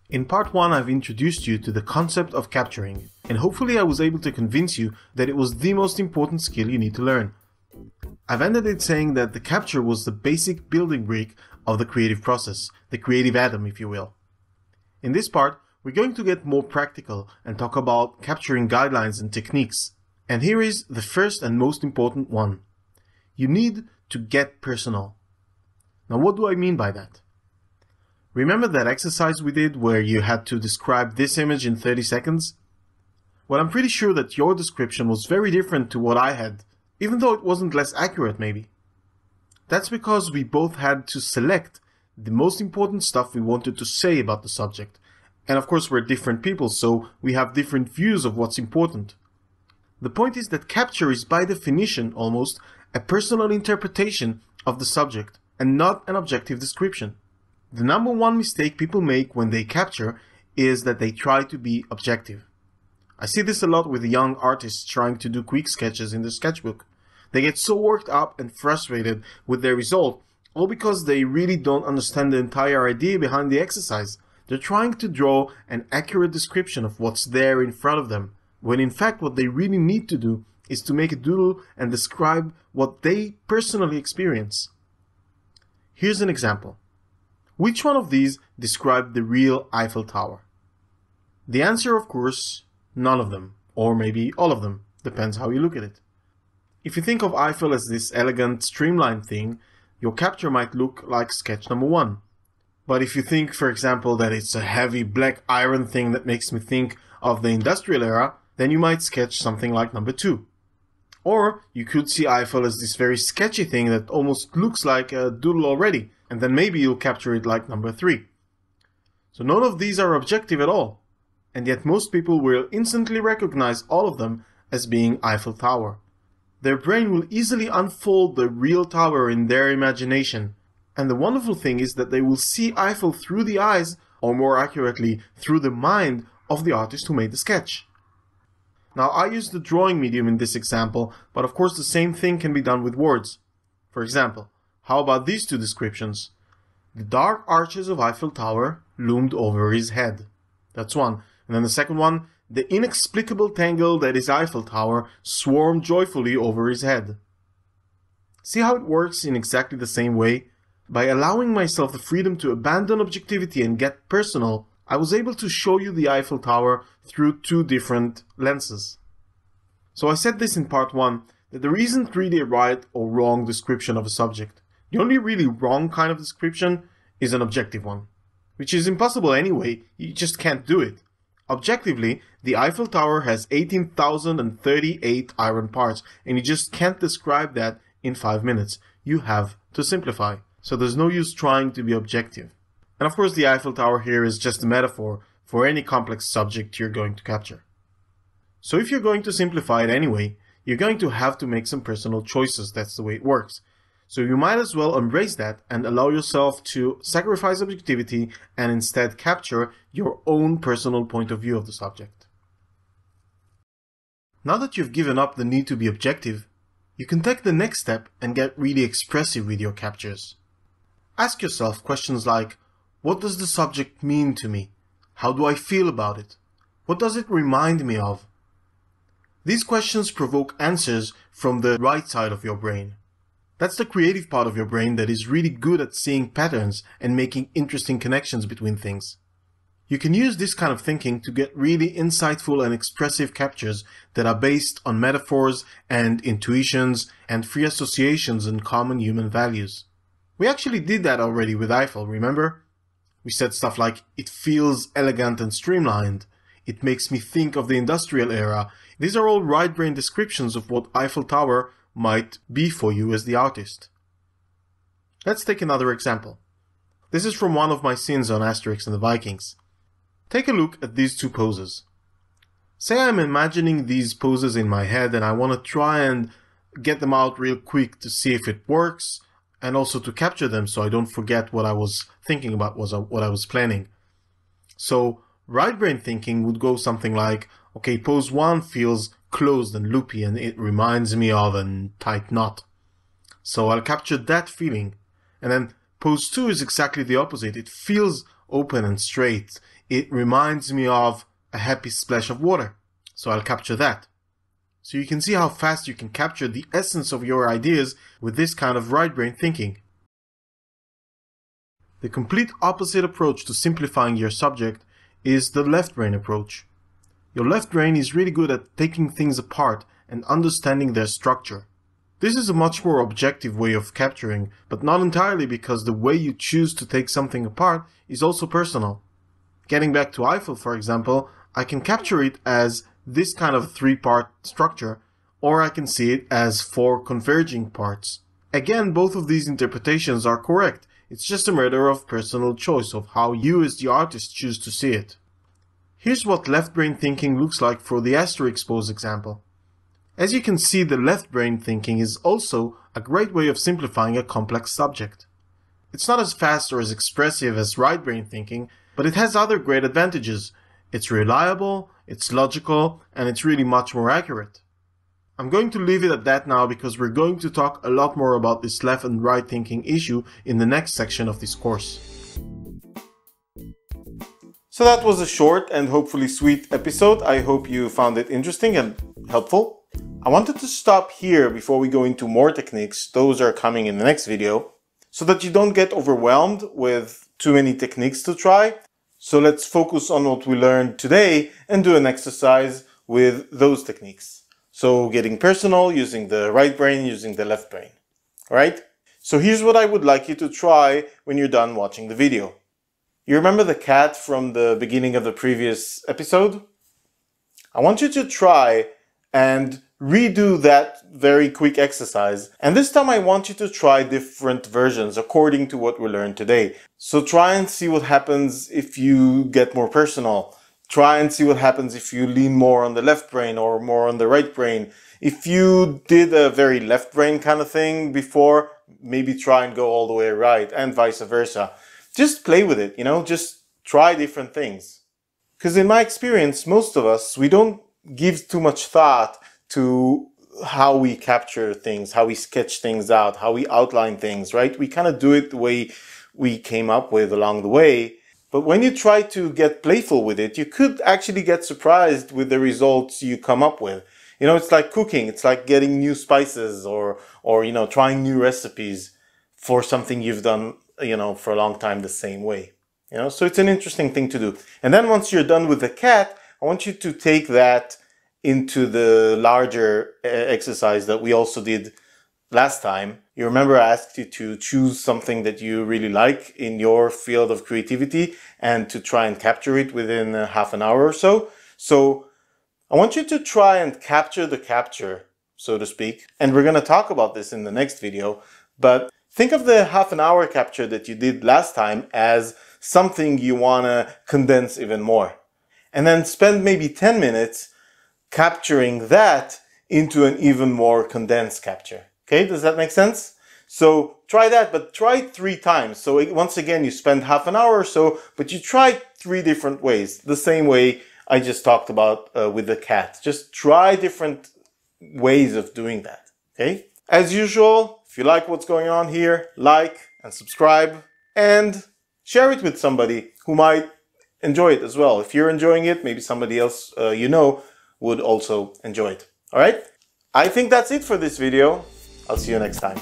In part 1 I've introduced you to the concept of capturing, and hopefully I was able to convince you that it was the most important skill you need to learn. I've ended it saying that the capture was the basic building brick of the creative process, the creative atom if you will. In this part, we're going to get more practical and talk about capturing guidelines and techniques. And here is the first and most important one. You need to get personal. Now what do I mean by that? Remember that exercise we did where you had to describe this image in 30 seconds? Well, I'm pretty sure that your description was very different to what I had, even though it wasn't less accurate maybe. That's because we both had to select the most important stuff we wanted to say about the subject. And of course we're different people, so we have different views of what's important. The point is that capture is by definition almost a personal interpretation of the subject and not an objective description. The number one mistake people make when they capture is that they try to be objective. I see this a lot with young artists trying to do quick sketches in their sketchbook. They get so worked up and frustrated with their result, all because they really don't understand the entire idea behind the exercise. They're trying to draw an accurate description of what's there in front of them, when in fact what they really need to do is to make a doodle and describe what they personally experience. Here's an example. Which one of these described the real Eiffel Tower? The answer, of course, none of them, or maybe all of them, depends how you look at it. If you think of Eiffel as this elegant, streamlined thing, your capture might look like sketch number 1. But if you think, for example, that it's a heavy black iron thing that makes me think of the industrial era, then you might sketch something like number 2. Or you could see Eiffel as this very sketchy thing that almost looks like a doodle already, and then maybe you'll capture it like number 3. So none of these are objective at all, and yet most people will instantly recognize all of them as being Eiffel Tower. Their brain will easily unfold the real tower in their imagination, and the wonderful thing is that they will see Eiffel through the eyes, or more accurately, through the mind of the artist who made the sketch. Now I use the drawing medium in this example, but of course the same thing can be done with words. For example, how about these two descriptions? The dark arches of Eiffel Tower loomed over his head. That's one. And then the second one, the inexplicable tangle that is Eiffel Tower swarmed joyfully over his head. See how it works in exactly the same way? By allowing myself the freedom to abandon objectivity and get personal, I was able to show you the Eiffel Tower through 2 different lenses. So I said this in part 1, that there isn't really a right or wrong description of a subject. The only really wrong kind of description is an objective one, which is impossible anyway, you just can't do it. Objectively, the Eiffel Tower has 18,038 iron parts, and you just can't describe that in 5 minutes. You have to simplify, so there's no use trying to be objective. And of course the Eiffel Tower here is just a metaphor for any complex subject you're going to capture. So if you're going to simplify it anyway, you're going to have to make some personal choices. That's the way it works. So you might as well embrace that and allow yourself to sacrifice objectivity and instead capture your own personal point of view of the subject. Now that you've given up the need to be objective, you can take the next step and get really expressive with your captures. Ask yourself questions like, what does the subject mean to me? How do I feel about it? What does it remind me of? These questions provoke answers from the right side of your brain. That's the creative part of your brain that is really good at seeing patterns and making interesting connections between things. You can use this kind of thinking to get really insightful and expressive captures that are based on metaphors and intuitions and free associations and common human values. We actually did that already with Eiffel, remember? We said stuff like, it feels elegant and streamlined. It makes me think of the industrial era. These are all right brain descriptions of what Eiffel Tower might be for you as the artist. Let's take another example. This is from one of my scenes on Asterix and the Vikings. Take a look at these 2 poses. Say I'm imagining these poses in my head and I want to try and get them out real quick to see if it works and also to capture them so I don't forget what I was thinking about, what I was planning. So right brain thinking would go something like, okay, pose 1 feels closed and loopy and it reminds me of a tight knot. So I'll capture that feeling. And then pose 2 is exactly the opposite. It feels open and straight. it reminds me of a happy splash of water. So I'll capture that. So you can see how fast you can capture the essence of your ideas with this kind of right brain thinking. The complete opposite approach to simplifying your subject is the left brain approach. Your left brain is really good at taking things apart and understanding their structure. This is a much more objective way of capturing, but not entirely, because the way you choose to take something apart is also personal. Getting back to Eiffel, for example, I can capture it as this kind of three-part structure, or I can see it as four converging parts. Again, both of these interpretations are correct. It's just a matter of personal choice of how you as the artist choose to see it. Here's what left brain thinking looks like for the asterisk pose example. As you can see, the left brain thinking is also a great way of simplifying a complex subject. It's not as fast or as expressive as right brain thinking, but it has other great advantages. It's reliable, it's logical, and it's really much more accurate. I'm going to leave it at that now because we're going to talk a lot more about this left and right thinking issue in the next section of this course. So that was a short and hopefully sweet episode. I hope you found it interesting and helpful. I wanted to stop here before we go into more techniques. Those are coming in the next video, so that you don't get overwhelmed with too many techniques to try. So let's focus on what we learned today and do an exercise with those techniques. So getting personal, using the right brain, using the left brain. Alright? So here's what I would like you to try when you're done watching the video. You remember the cat from the beginning of the previous episode? I want you to try and redo that very quick exercise. And this time I want you to try different versions according to what we learned today. So try and see what happens if you get more personal. Try and see what happens if you lean more on the left brain or more on the right brain. If you did a very left brain kind of thing before, maybe try and go all the way right, and vice versa. Just play with it, just try different things. Because in my experience, most of us, we don't give too much thought to how we capture things, how we sketch things out, how we outline things, right? We kind of do it the way we came up with along the way. But when you try to get playful with it, you could actually get surprised with the results you come up with. It's like cooking. It's like getting new spices or trying new recipes for something you've done, for a long time the same way. So it's an interesting thing to do. And then once you're done with the cat, I want you to take that into the larger exercise that we also did last time. You remember I asked you to choose something that you really like in your field of creativity and to try and capture it within half an hour or so. So I want you to try and capture the capture, so to speak. And we're going to talk about this in the next video. But think of the half an hour capture that you did last time as something you want to condense even more. And then spend maybe 10 minutes capturing that into an even more condensed capture. Okay, does that make sense? So try that, but try it 3 times. So once again, you spend half an hour or so, but you try 3 different ways. The same way I just talked about with the cat. Just try different ways of doing that. Okay? As usual, if you like what's going on here, like and subscribe and share it with somebody who might enjoy it as well. If you're enjoying it, maybe somebody else would also enjoy it. Alright? I think that's it for this video. I'll see you next time.